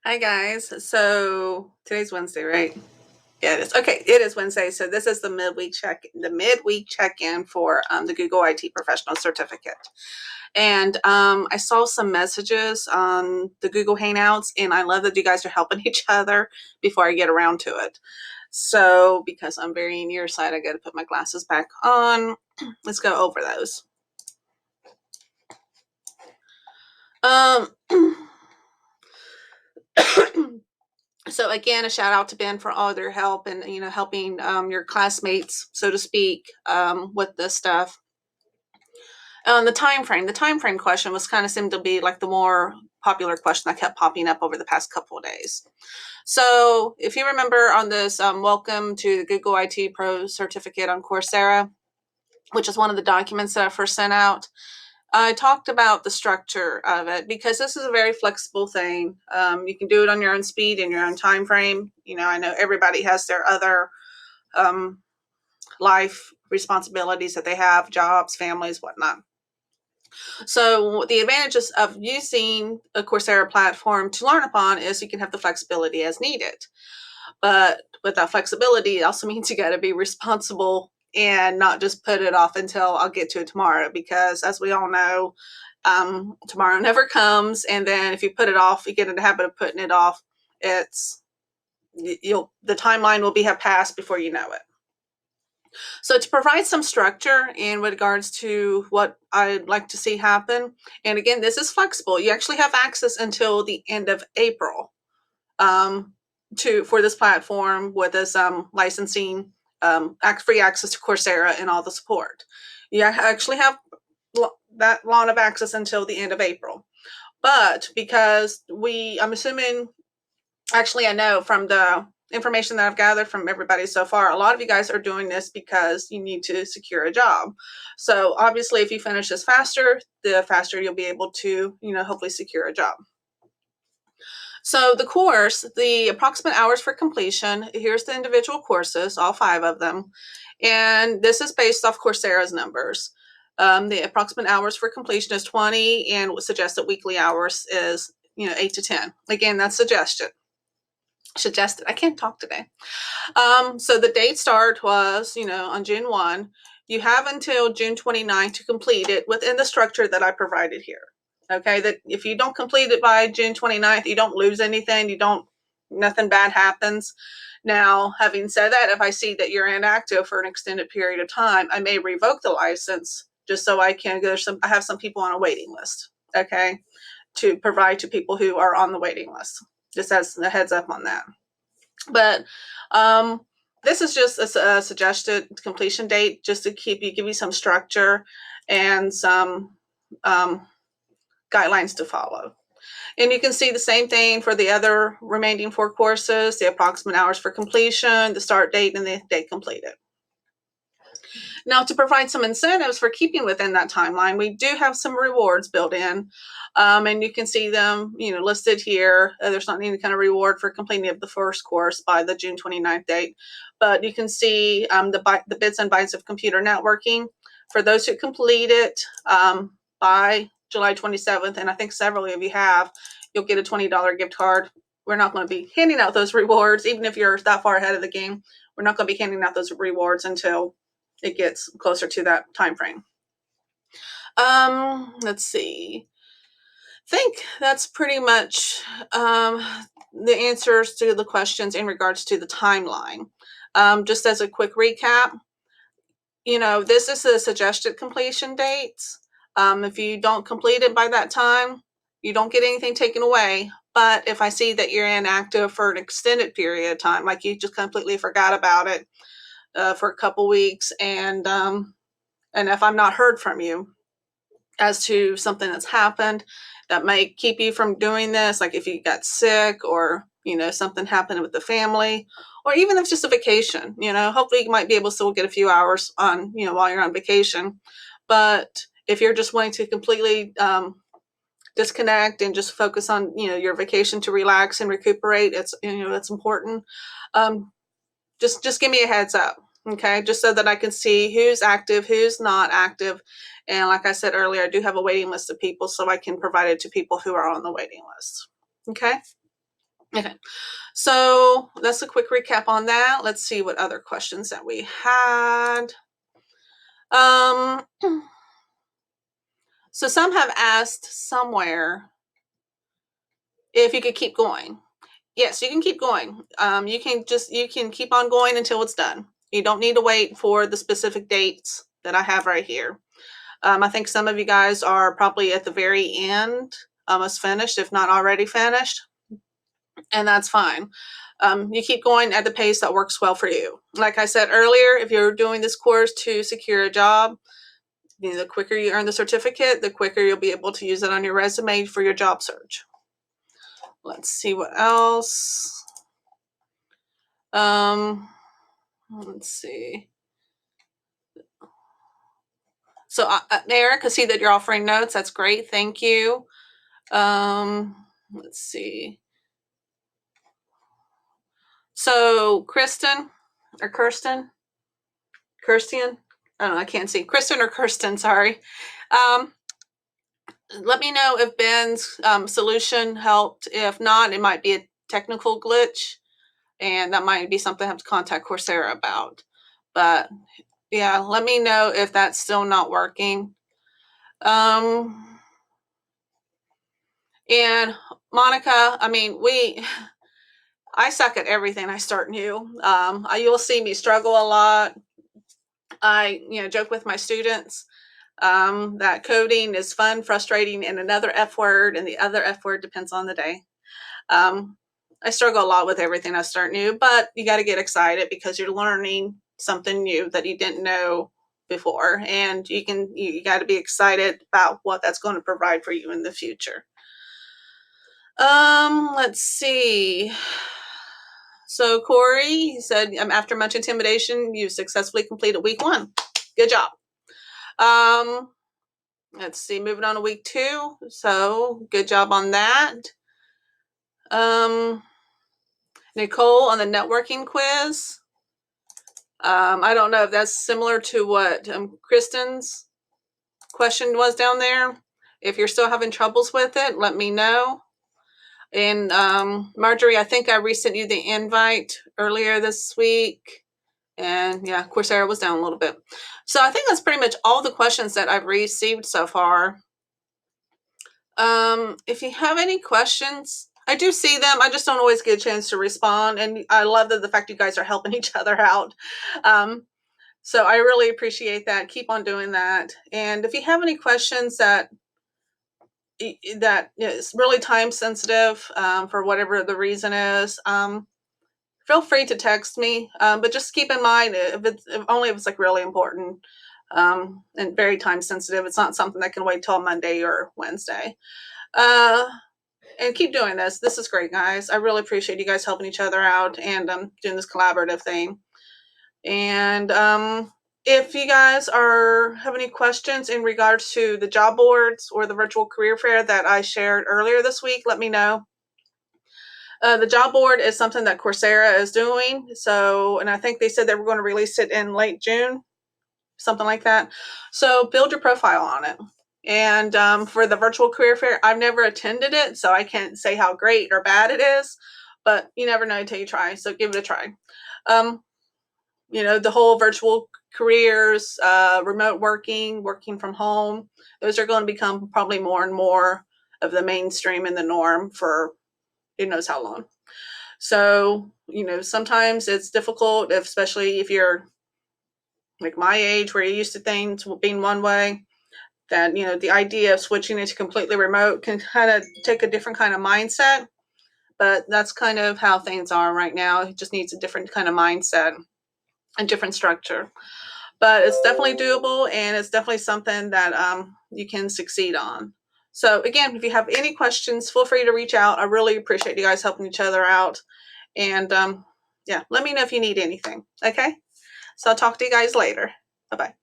Hi guys. So today's Wednesday, right? Yeah, it is. Okay, it is Wednesday. So this is the midweek check-in for the Google IT Professional Certificate. And I saw some messages on the Google Hangouts, and I love that you guys are helping each other before I get around to it. So because I'm very nearsighted, I got to put my glasses back on. Let's go over those. Um, so again, a shout out to Ben for all their help and helping your classmates, so to speak, with this stuff. The time frame question was kind of seemed to be like the more popular question that kept popping up over the past couple of days. So if you remember on this welcome to the Google IT Pro certificate on Coursera, which is one of the documents that I first sent out, I talked about the structure of it because this is a very flexible thing. You can do it on your own speed and your own time frame. I know everybody has their other um, life responsibilities that they have, jobs, families, whatnot. So the advantages of using a Coursera platform to learn upon is you can have the flexibility as needed. But with that flexibility, it also means you got to be responsible and not just put it off until I'll get to it tomorrow. Because as we all know, tomorrow never comes, and then if you put it off, you get in the habit of putting it off. It's the timeline will have passed before you know it. So to provide some structure in regards to what I'd like to see happen, and again, this is flexible. You actually have access until the end of April um, for this platform with this licensing, free access to Coursera and all the support. You actually have that long of access until the end of April. But because I'm assuming, actually, I know from the information that I've gathered from everybody so far, a lot of you guys are doing this because you need to secure a job. So obviously, if you finish this faster, the faster you'll be able to, hopefully secure a job. So the course, the approximate hours for completion, here's the individual courses, all 5 of them. And this is based off Coursera's numbers. The approximate hours for completion is 20, and suggested weekly hours is 8 to 10. Again, that's suggested. I can't talk today. So the date start was, on June 1. You have until June 29 to complete it within the structure that I provided here. Okay, that if you don't complete it by June 29th, you don't lose anything. Nothing bad happens. Now, having said that, if I see that you're inactive for an extended period of time, I may revoke the license just so I can I have some people on a waiting list. Okay, to provide to people who are on the waiting list. Just as a heads up on that. But this is just a suggested completion date, just to give you some structure and some guidelines to follow. And you can see the same thing for the other remaining 4 courses: the approximate hours for completion, the start date, and the date completed. Now, to provide some incentives for keeping within that timeline, we do have some rewards built in, and you can see them, listed here. There's not any kind of reward for completing of the first course by the June 29th date, but you can see the bits and bytes of computer networking for those who complete it by July 27th, and I think several of you have. You'll get a $20 gift card. We're not going to be handing out those rewards, even if you're that far ahead of the game. We're not going to be handing out those rewards until it gets closer to that time frame. Let's see. I think that's pretty much the answers to the questions in regards to the timeline. Just as a quick recap, this is the suggested completion dates. If you don't complete it by that time, you don't get anything taken away. But if I see that you're inactive for an extended period of time, like you just completely forgot about it for a couple weeks, and if I'm not heard from you as to something that's happened that might keep you from doing this, like if you got sick or, something happened with the family, or even if it's just a vacation, hopefully you might be able to still get a few hours on, while you're on vacation. But if you're just wanting to completely disconnect and just focus on, your vacation to relax and recuperate, it's important. Just give me a heads up. Okay, just so that I can see who's active, who's not active. And like I said earlier, I do have a waiting list of people, so I can provide it to people who are on the waiting list. Okay. Okay. So that's a quick recap on that. Let's see what other questions that we had. Um, so some have asked somewhere if you could keep going. Yes, you can keep going. You can keep on going until it's done. You don't need to wait for the specific dates that I have right here. I think some of you guys are probably at the very end, almost finished, if not already finished, and that's fine. You keep going at the pace that works well for you. Like I said earlier, if you're doing this course to secure a job, the quicker you earn the certificate, the quicker you'll be able to use it on your resume for your job search. Let's see what else. Let's see. So, Eric, I see that you're offering notes. That's great. Thank you. Let's see. So, Kirsten, I don't know. I can't see. Kristen or Kirsten, sorry. Let me know if Ben's solution helped. If not, it might be a technical glitch, and that might be something I have to contact Coursera about. But yeah, let me know if that's still not working. And Monica, I mean, I suck at everything I start new. You'll see me struggle a lot. I, joke with my students that coding is fun, frustrating, and another F word, and the other F word depends on the day. I struggle a lot with everything I start new, but you got to get excited because you're learning something new that you didn't know before, and you got to be excited about what that's going to provide for you in the future. Let's see. So Corey, he said, after much intimidation, you successfully completed week 1. Good job. Let's see, moving on to week 2. So good job on that. Nicole on the networking quiz. I don't know if that's similar to what Kristen's question was down there. If you're still having troubles with it, let me know. And Marjorie, I think I resent you the invite earlier this week. And yeah, Coursera was down a little bit. So I think that's pretty much all the questions that I've received so far. If you have any questions, I do see them. I just don't always get a chance to respond. And I love the fact you guys are helping each other out. So I really appreciate that. Keep on doing that. And if you have any questions that is really time sensitive for whatever the reason is, feel free to text me. But just keep in mind if only if it's like really important and very time sensitive. It's not something that can wait till Monday or Wednesday. And keep doing this. This is great, guys. I really appreciate you guys helping each other out and doing this collaborative thing. And if you guys have any questions in regards to the job boards or the virtual career fair that I shared earlier this week, let me know. The job board is something that Coursera is doing. And I think they said they were going to release it in late June, something like that. So build your profile on it. And for the virtual career fair, I've never attended it, so I can't say how great or bad it is, but you never know until you try. So give it a try. The whole virtual careers, remote working from home, those are going to become probably more and more of the mainstream and the norm for who knows how long. So, sometimes it's difficult, especially if you're like my age where you're used to things being one way, that, the idea of switching it to completely remote can kind of take a different kind of mindset. But that's kind of how things are right now. It just needs a different kind of mindset and different structure. But it's definitely doable, and it's definitely something that you can succeed on. So again, if you have any questions, feel free to reach out. I really appreciate you guys helping each other out. And yeah, let me know if you need anything. Okay? So I'll talk to you guys later. Bye-bye.